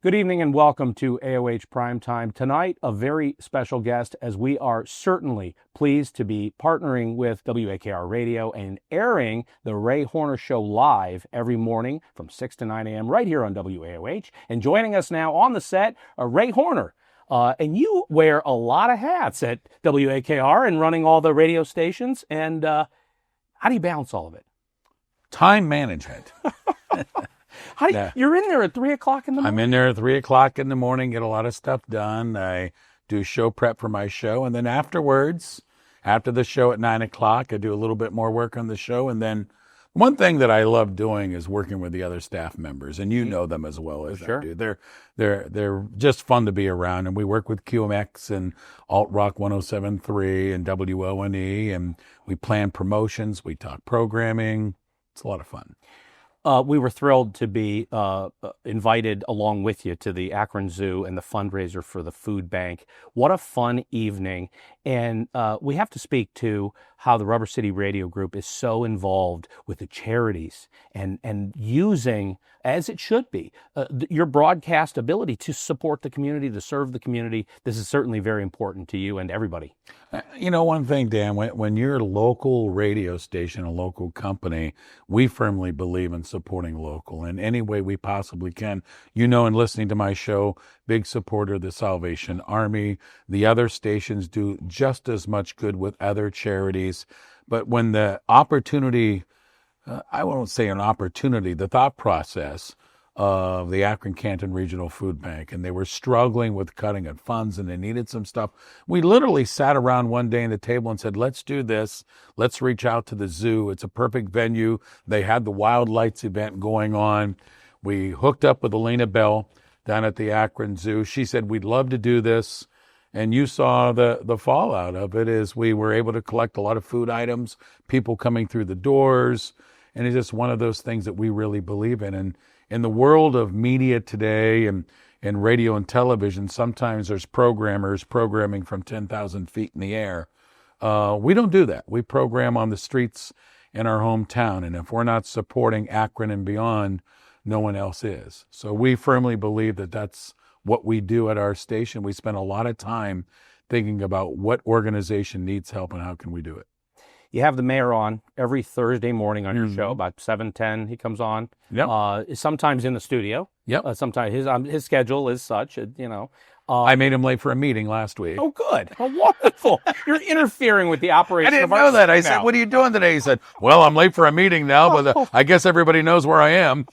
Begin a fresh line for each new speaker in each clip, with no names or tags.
Good evening and welcome to AOH Primetime. Tonight, a very special guest, as we are certainly pleased to be partnering with WAKR Radio and airing the Ray Horner Show live every morning from 6 to 9 a.m. right here on WAOH. And joining us now on the set, Ray Horner. And you wear a lot of hats at WAKR and running all the radio stations. And how do you balance all of it?
Time management.
You're in there at 3 o'clock in the morning?
I'm in there at 3 o'clock in the morning, get a lot of stuff done. I do show prep for my show. And then afterwards, after the show at 9 o'clock, I do a little bit more work on the show. And then one thing that I love doing is working with the other staff members. And you know them as well as I do. They're just fun to be around. And we work with QMX and Alt Rock 107.3 and WONE. And we plan promotions. We talk programming. It's a lot of fun.
We were thrilled to be invited along with you to the Akron Zoo and the fundraiser for the food bank. What a fun evening. And we have to speak to how the Rubber City Radio Group is so involved with the charities and using, as it should be, your broadcast ability to support the community, to serve the community. This is certainly very important to you and everybody.
You know, one thing, Dan, when you're a local radio station, a local company, we firmly believe in supporting local in any way we possibly can. You know, in listening to my show, big supporter of the Salvation Army. The other stations do just as much good with other charities. But when the opportunity, I won't say an opportunity, the thought process of the Akron-Canton Regional Food Bank, and they were struggling with cutting of funds and they needed some stuff. We literally sat around one day at the table and said, let's do this. Let's reach out to the zoo. It's a perfect venue. They had the Wild Lights event going on. We hooked up with Elena Bell down at the Akron Zoo. She said, we'd love to do this. And you saw the fallout of it is we were able to collect a lot of food items, people coming through the doors. And it's just one of those things that we really believe in. And in the world of media today and radio and television, sometimes there's programmers programming from 10,000 feet in the air. We don't do that. We program on the streets in our hometown. And if we're not supporting Akron and beyond, no one else is. So we firmly believe that that's what we do at our station. We spend a lot of time thinking about what organization needs help and how can we do it.
You have the mayor on every Thursday morning on your show, about 7:10 he comes on.
Yep.
Sometimes in the studio.
Yep.
Sometimes his schedule is such,
I made him late for a meeting last week.
Oh, good. Oh, wonderful. You're interfering with the operation
I didn't
of our
know that. I
now.
said, what are you doing today? He said, well, I'm late for a meeting now, but I guess everybody knows where I am.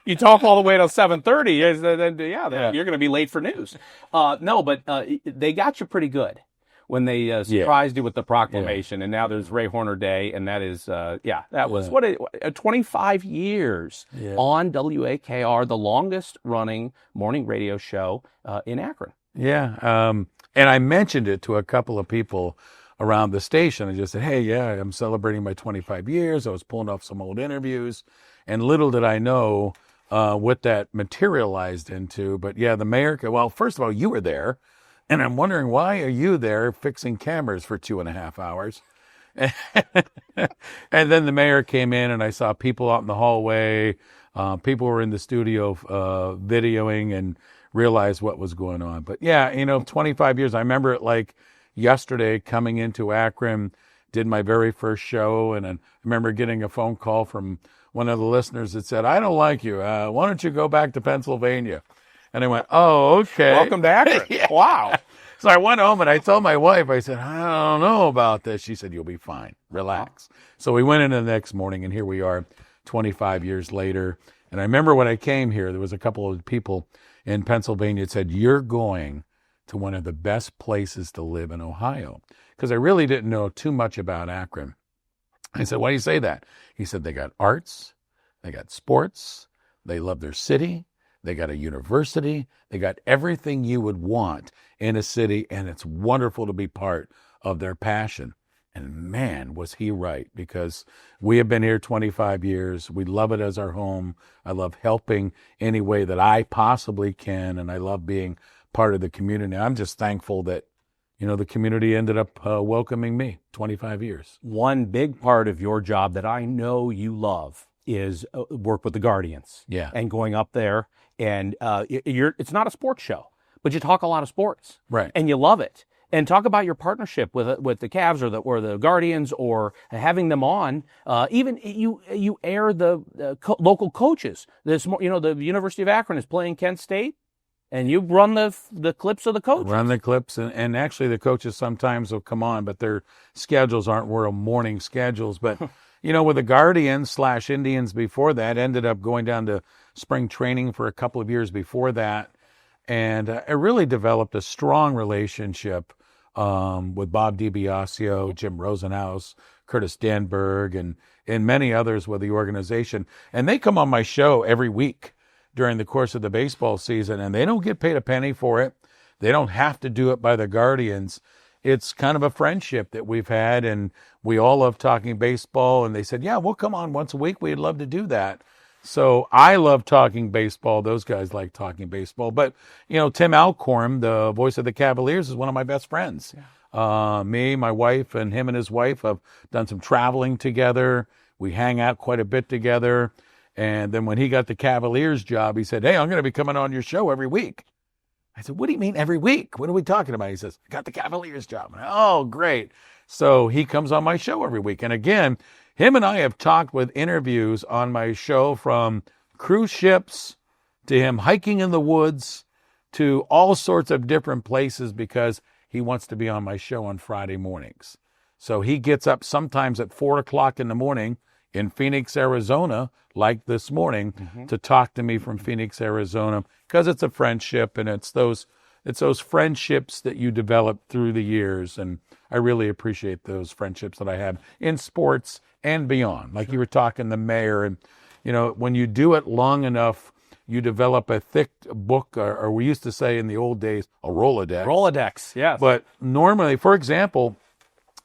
You talk all the way till 7:30. You're going to be late for news. But they got you pretty good when they surprised you with the proclamation. And now there's Ray Horner Day, and that is, that was 25 years on WAKR, the longest running morning radio show in Akron.
Yeah. And I mentioned it to a couple of people around the station. I just said, hey, I'm celebrating my 25 years. I was pulling off some old interviews. And little did I know what that materialized into. But the mayor, well, first of all, you were there. And I'm wondering, why are you there fixing cameras for 2.5 hours? And then the mayor came in and I saw people out in the hallway. People were in the studio videoing and realized what was going on. But 25 years. I remember it like yesterday coming into Akron, did my very first show. And I remember getting a phone call from one of the listeners that said, I don't like you. Why don't you go back to Pennsylvania? And I went, oh, okay.
Welcome to Akron. Wow.
So I went home and I told my wife, I said, I don't know about this. She said, you'll be fine. Relax. So we went in the next morning and here we are 25 years later. And I remember when I came here, there was a couple of people in Pennsylvania that said, you're going to one of the best places to live in Ohio. Because I really didn't know too much about Akron. I said, why do you say that? He said, they got arts, they got sports, they love their city. They got a university. They got everything you would want in a city, and it's wonderful to be part of their passion. And man, was he right, because we have been here 25 years. We love it as our home. I love helping any way that I possibly can, and I love being part of the community. I'm just thankful that, the community ended up welcoming me 25 years.
One big part of your job that I know you love is work with the Guardians.
Yeah.
And going up there, and it's not a sports show, but you talk a lot of sports.
Right.
And you love it. And talk about your partnership with the Cavs or the Guardians, or having them on. Even you air the local coaches. The University of Akron is playing Kent State, and you run the clips of the coaches.
Run the clips, and actually the coaches sometimes will come on, but their schedules aren't real morning schedules. But with the Guardians / Indians before that, ended up going down to spring training for a couple of years before that, and I really developed a strong relationship with Bob DiBiasio, Jim Rosenhaus, Curtis Danberg, and many others with the organization. And they come on my show every week during the course of the baseball season, and they don't get paid a penny for it. They don't have to do it by the Guardians. It's kind of a friendship that we've had, and we all love talking baseball. And they said, yeah, we'll come on once a week. We'd love to do that. So I love talking baseball. Those guys like talking baseball. But, Tim Alcorn, the voice of the Cavaliers, is one of my best friends. Yeah. Me, my wife, and him and his wife have done some traveling together. We hang out quite a bit together. And then when he got the Cavaliers job, he said, hey, I'm going to be coming on your show every week. I said, what do you mean every week? What are we talking about? He says, I got the Cavaliers job. Oh, great. So he comes on my show every week. And again, him and I have talked with interviews on my show, from cruise ships to him hiking in the woods to all sorts of different places, because he wants to be on my show on Friday mornings. So he gets up sometimes at 4 o'clock in the morning in Phoenix, Arizona, like this morning, to talk to me from Phoenix, Arizona, because it's a friendship, and it's those friendships that you develop through the years. And I really appreciate those friendships that I have in sports and beyond. Like you were talking, the mayor, and when you do it long enough, you develop a thick book, or we used to say in the old days, a Rolodex.
Rolodex, yes.
But normally, for example,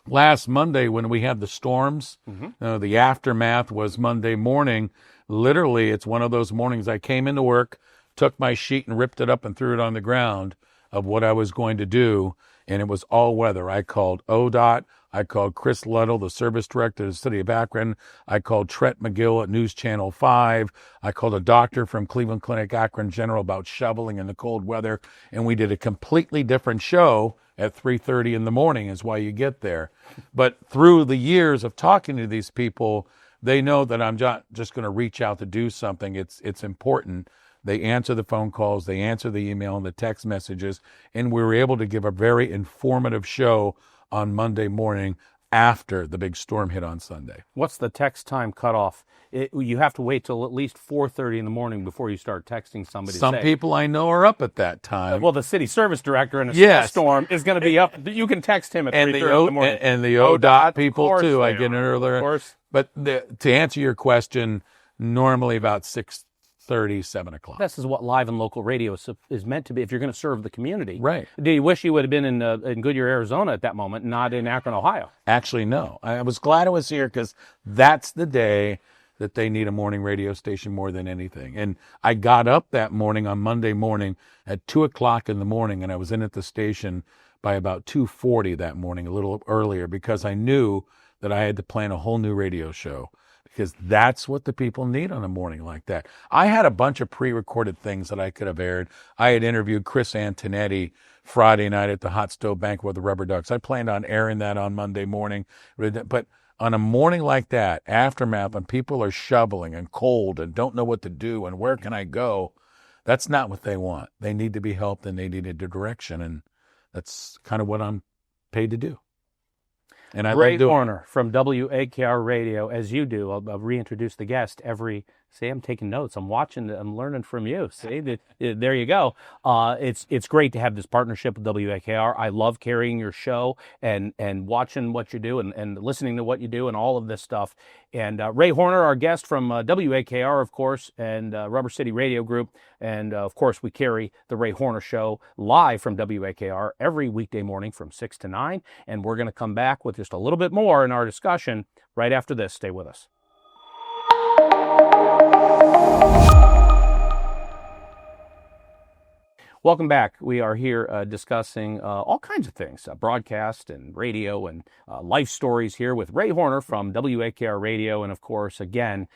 last Monday when we had the storms, the aftermath was Monday morning. Literally, it's one of those mornings I came into work, took my sheet and ripped it up and threw it on the ground of what I was going to do, and it was all weather. I called ODOT. I called Chris Luddle, the service director of the city of Akron. I called Trent McGill at News Channel 5. I called a doctor from Cleveland Clinic Akron General about shoveling in the cold weather, and we did a completely different show at 3:30 in the morning is why you get there. But through the years of talking to these people, they know that I'm not just going to reach out to do something. It's important. They answer the phone calls, they answer the email and the text messages, and we were able to give a very informative show on Monday morning after the big storm hit on Sunday.
What's the text time cutoff? You have to wait till at least 4:30 in the morning before you start texting somebody.
Some people I know are up at that time.
Well, the city service director in a storm is going to be up. You can text him at 3:30 in the morning.
And the ODOT people too. I get in earlier.
Of course.
But to answer your question, normally about 6:30, 7 o'clock.
This is what live and local radio is meant to be if you're going to serve the community.
Right.
Do you wish you would have been in Goodyear, Arizona at that moment, not in Akron, Ohio?
Actually, no. I was glad I was here, because that's the day that they need a morning radio station more than anything. And I got up that morning on Monday morning at 2 o'clock in the morning, and I was in at the station by about 2:40 that morning, a little earlier, because I knew that I had to plan a whole new radio show, because that's what the people need on a morning like that. I had a bunch of pre-recorded things that I could have aired. I had interviewed Chris Antonetti Friday night at the Hot Stove Banquet with the Rubber Ducks. I planned on airing that on Monday morning. But on a morning like that, aftermath, when people are shoveling and cold and don't know what to do and where can I go, that's not what they want. They need to be helped, and they need a direction, and that's kind of what I'm paid to do. And I
Ray Horner from WAKR Radio, as you do. I'll reintroduce the guest every. See, I'm taking notes. I'm watching. I'm learning from you. See, there you go. It's great to have this partnership with WAKR. I love carrying your show and watching what you do and listening to what you do and all of this stuff. And Ray Horner, our guest from WAKR, of course, and Rubber City Radio Group. And, of course, we carry the Ray Horner Show live from WAKR every weekday morning from 6 to 9. And we're going to come back with just a little bit more in our discussion right after this. Stay with us. Welcome back. We are here discussing all kinds of things, broadcast and radio and life stories here with Ray Horner from WAKR Radio. And of course, again,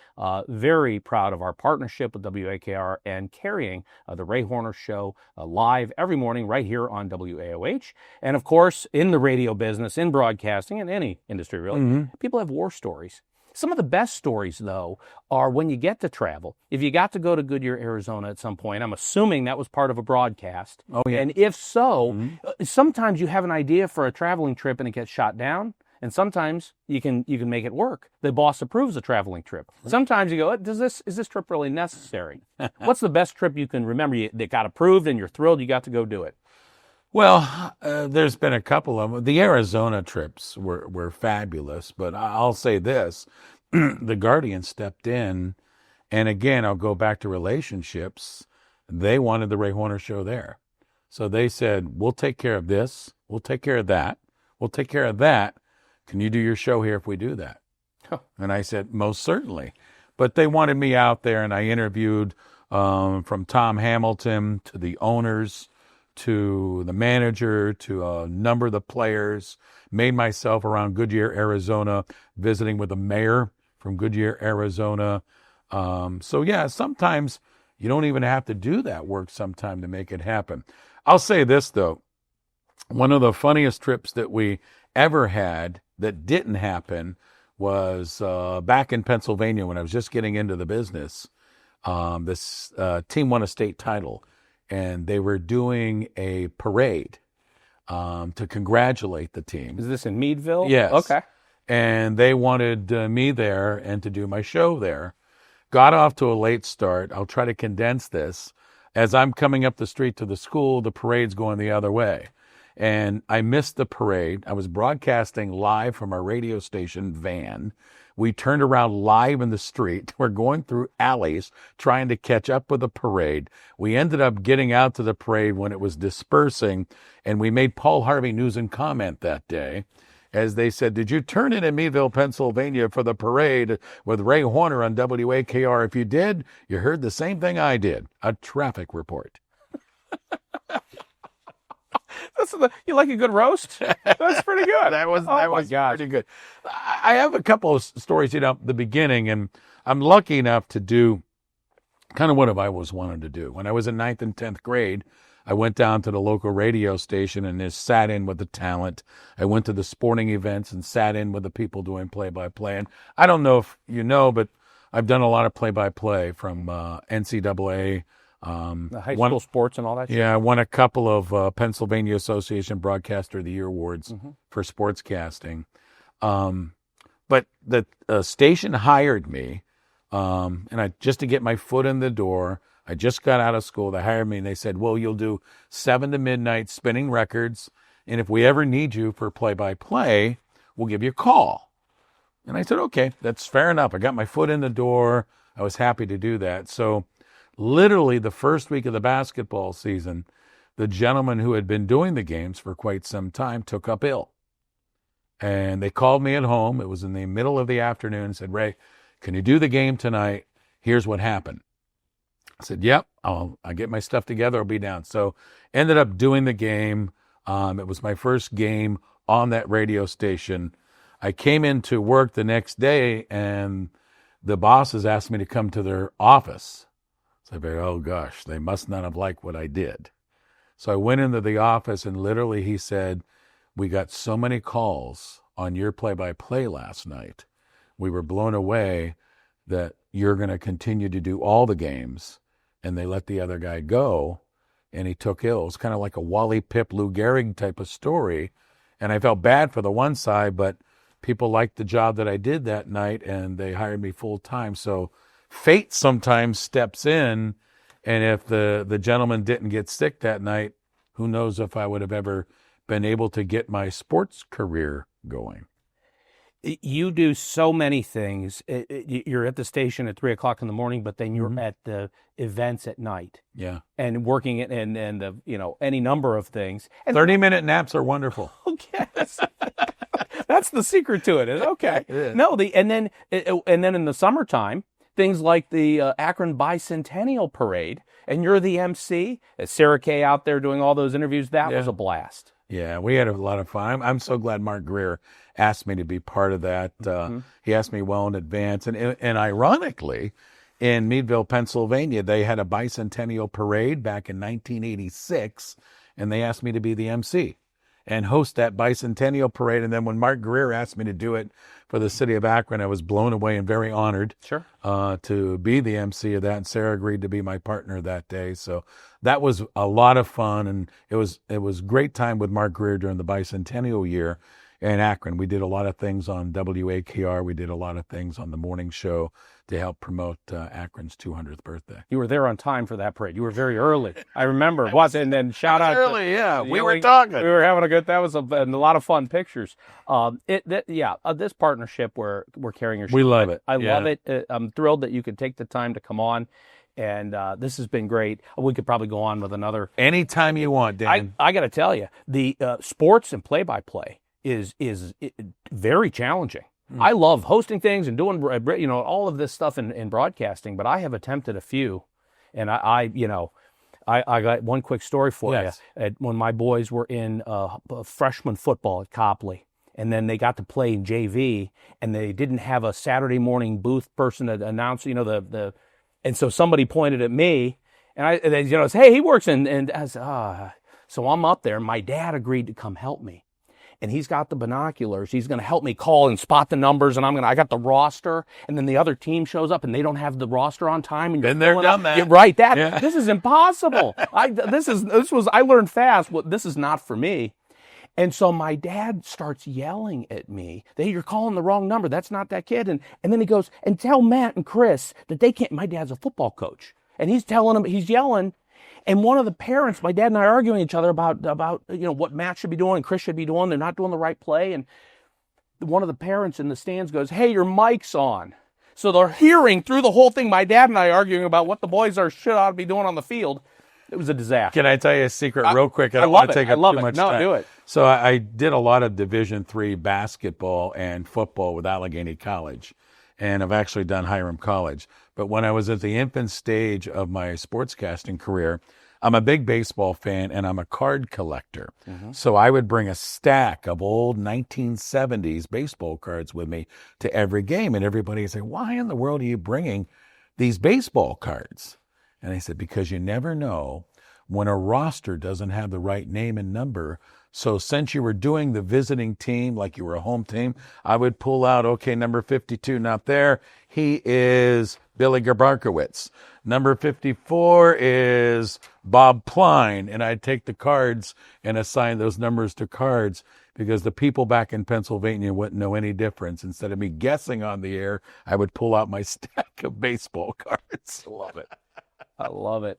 very proud of our partnership with WAKR and carrying the Ray Horner Show live every morning right here on WAOH. And of course, in the radio business, in broadcasting, in any industry really, people have war stories. Some of the best stories, though, are when you get to travel. If you got to go to Goodyear, Arizona at some point, I'm assuming that was part of a broadcast.
Oh, yeah.
And if so, sometimes you have an idea for a traveling trip and it gets shot down. And sometimes you can make it work. The boss approves a traveling trip. Sometimes you go, is this trip really necessary? What's the best trip you can remember that got approved and you're thrilled you got to go do it?
Well, there's been a couple of them. The Arizona trips were fabulous, but I'll say this. The Guardian stepped in, and again, I'll go back to relationships. They wanted the Ray Horner Show there. So they said, we'll take care of this. We'll take care of that. We'll take care of that. Can you do your show here if we do that? And I said, most certainly. But they wanted me out there, and I interviewed from Tom Hamilton to the owners, to the manager, to a number of the players, made myself around Goodyear, Arizona, visiting with the mayor from Goodyear, Arizona. So yeah, sometimes you don't even have to do that work sometime to make it happen. I'll say this though, one of the funniest trips that we ever had that didn't happen was back in Pennsylvania when I was just getting into the business. This team won a state title. And they were doing a parade to congratulate the team.
Is this in Meadville?
Yes.
Okay.
And they wanted me there and to do my show there. Got off to a late start. I'll try to condense this. As I'm coming up the street to the school, the parade's going the other way. And I missed the parade. I was broadcasting live from our radio station van. We turned around live in the street. We're going through alleys trying to catch up with the parade. We ended up getting out to the parade when it was dispersing, and we made Paul Harvey news and comment that day. As they said, did you turn in Meadville, Pennsylvania for the parade with Ray Horner on WAKR? If you did, you heard the same thing I did, a traffic report.
You like a good roast? That's pretty good.
that was pretty good. I have a couple of stories, the beginning, and I'm lucky enough to do kind of what I've always wanted to do. When I was in 9th and 10th grade, I went down to the local radio station and just sat in with the talent. I went to the sporting events and sat in with the people doing play-by-play. And I don't know if you know, but I've done a lot of play-by-play from NCAA,
the high school sports and all that.
Yeah, I won a couple of Pennsylvania Association Broadcaster of the Year awards for sportscasting. But the station hired me, and just to get my foot in the door. I just got out of school. They hired me, and they said, well, you'll do 7 to midnight spinning records, and if we ever need you for play-by-play, we'll give you a call. And I said, okay, that's fair enough. I got my foot in the door. I was happy to do that. So literally the first week of the basketball season, the gentleman who had been doing the games for quite some time took up ill. And they called me at home. It was in the middle of the afternoon and said, Ray, can you do the game tonight? Here's what happened. I said, yep, I'll get my stuff together. I'll be down. So ended up doing the game. It was my first game on that radio station. I came into work the next day, and the bosses asked me to come to their office. So I figured, oh gosh, they must not have liked what I did. So I went into the office, and literally he said, we got so many calls on your play-by-play last night. We were blown away that you're going to continue to do all the games. And they let the other guy go, and he took ill. It's kind of like a Wally Pip, Lou Gehrig type of story. And I felt bad for the one side, but people liked the job that I did that night, and they hired me full time. So fate sometimes steps in, and if the gentleman didn't get sick that night, who knows if I would have ever been able to get my sports career going.
You do so many things. You're at the station at 3:00 in the morning, but then you're at the events at night.
Yeah.
And working it and the any number of things. And
30-minute naps are wonderful.
Okay. That's the secret to it. Okay.
Yeah.
No, and then in the summertime, things like the Akron Bicentennial Parade, and you're the MC. Sarah Kay out there doing all those interviews. That was a blast.
Yeah, we had a lot of fun. I'm so glad Mark Greer asked me to be part of that. He asked me well in advance. And ironically, in Meadville, Pennsylvania, they had a bicentennial parade back in 1986, and they asked me to be the MC and host that bicentennial parade. And then when Mark Greer asked me to do it for the city of Akron, I was blown away and very honored to be the MC of that. And Sarah agreed to be my partner that day. So that was a lot of fun, and it was great time with Mark Greer during the bicentennial year in Akron. We did a lot of things on WAKR. We did a lot of things on the morning show to help promote Akron's 200th birthday.
You were there on time for that parade. You were very early. I remember. And then shout out
early, we were talking.
We were having a good. That was a lot of fun pictures. This partnership we're carrying your show.
We love it.
I love it. I'm thrilled that you could take the time to come on. And this has been great. We could probably go on with another.
Anytime you want, Dan.
I got to tell you, the sports and play-by-play is very challenging. I love hosting things and doing all of this stuff in broadcasting, but I have attempted a few, and I got one quick story for you. When my boys were in freshman football at Copley, and then they got to play in JV, and they didn't have a Saturday morning booth person to announce, and so somebody pointed at me, and they hey, he works in, I said, so I'm up there, and my dad agreed to come help me. And he's got the binoculars. He's going to help me call and spot the numbers. And I got the roster. And then the other team shows up and they don't have the roster on time. And
been there, done that.
You're right. This is impossible. I learned fast. Well, this is not for me. And so my dad starts yelling at me. You're calling the wrong number. That's not that kid. And then he goes, and tell Matt and Chris that they can't. My dad's a football coach. And he's telling them, he's yelling. And one of the parents, my dad and I are arguing each other about what Matt should be doing and Chris should be doing. They're not doing the right play. And one of the parents in the stands goes, hey, your mic's on. So they're hearing through the whole thing my dad and I arguing about what the boys should ought to be doing on the field. It was a disaster.
Can I tell you a secret real quick? I don't want to take up too much time.
No, do it.
So I did a lot of Division III basketball and football with Allegheny College. And I've actually done Hiram College. But when I was at the infant stage of my sportscasting career, I'm a big baseball fan and I'm a card collector. So I would bring a stack of old 1970s baseball cards with me to every game. And everybody would say, why in the world are you bringing these baseball cards? And I said, because you never know when a roster doesn't have the right name and number. So since you were doing the visiting team, like you were a home team, I would pull out, okay, number 52, not there. He is Billy Grabarkowitz. Number 54 is Bob Klein. And I'd take the cards and assign those numbers to cards because the people back in Pennsylvania wouldn't know any difference. Instead of me guessing on the air, I would pull out my stack of baseball cards.
Love it. I love it.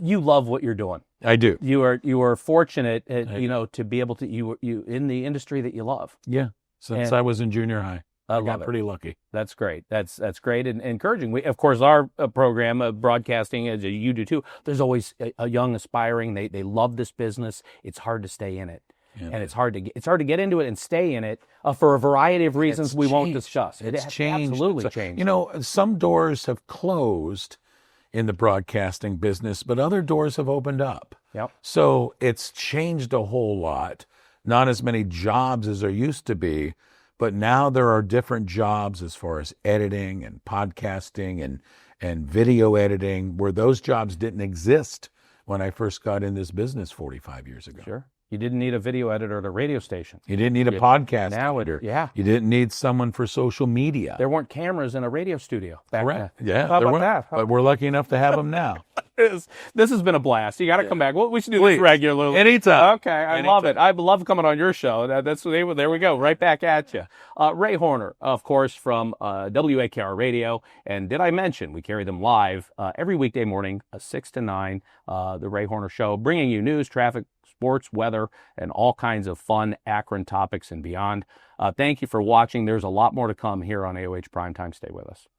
You love what you're doing.
I do.
You are fortunate, to be able to you in the industry that you love.
Yeah. Since I was in junior high, I got pretty lucky.
That's great. That's great and encouraging. We, of course, our program of broadcasting, as you do too. There's always a young aspiring. They love this business. It's hard to stay in it. Yeah. And it's hard to get into it and stay in it for a variety of reasons we won't discuss.
It's changed.
Absolutely changed.
Some doors have closed in the broadcasting business, but other doors have opened up.
Yep.
So it's changed a whole lot. Not as many jobs as there used to be, but now there are different jobs as far as editing and podcasting and video editing, where those jobs didn't exist when I first got in this business 45 years ago.
Sure. You didn't need a video editor at a radio station.
You didn't need a podcast editor.
Yeah.
You didn't need someone for social media.
There weren't cameras in a radio studio back then.
Yeah.
How about that?
But we're lucky enough to have them now.
This has been a blast. You got to come back. Well, we should do this regularly.
Anytime.
Okay. I love it. I love coming on your show. There we go. Right back at you. Ray Horner, of course, from WAKR Radio. And did I mention we carry them live every weekday morning, 6 to 9, the Ray Horner Show, bringing you news, traffic, sports, weather, and all kinds of fun Akron topics and beyond. Thank you for watching. There's a lot more to come here on AOH Primetime. Stay with us.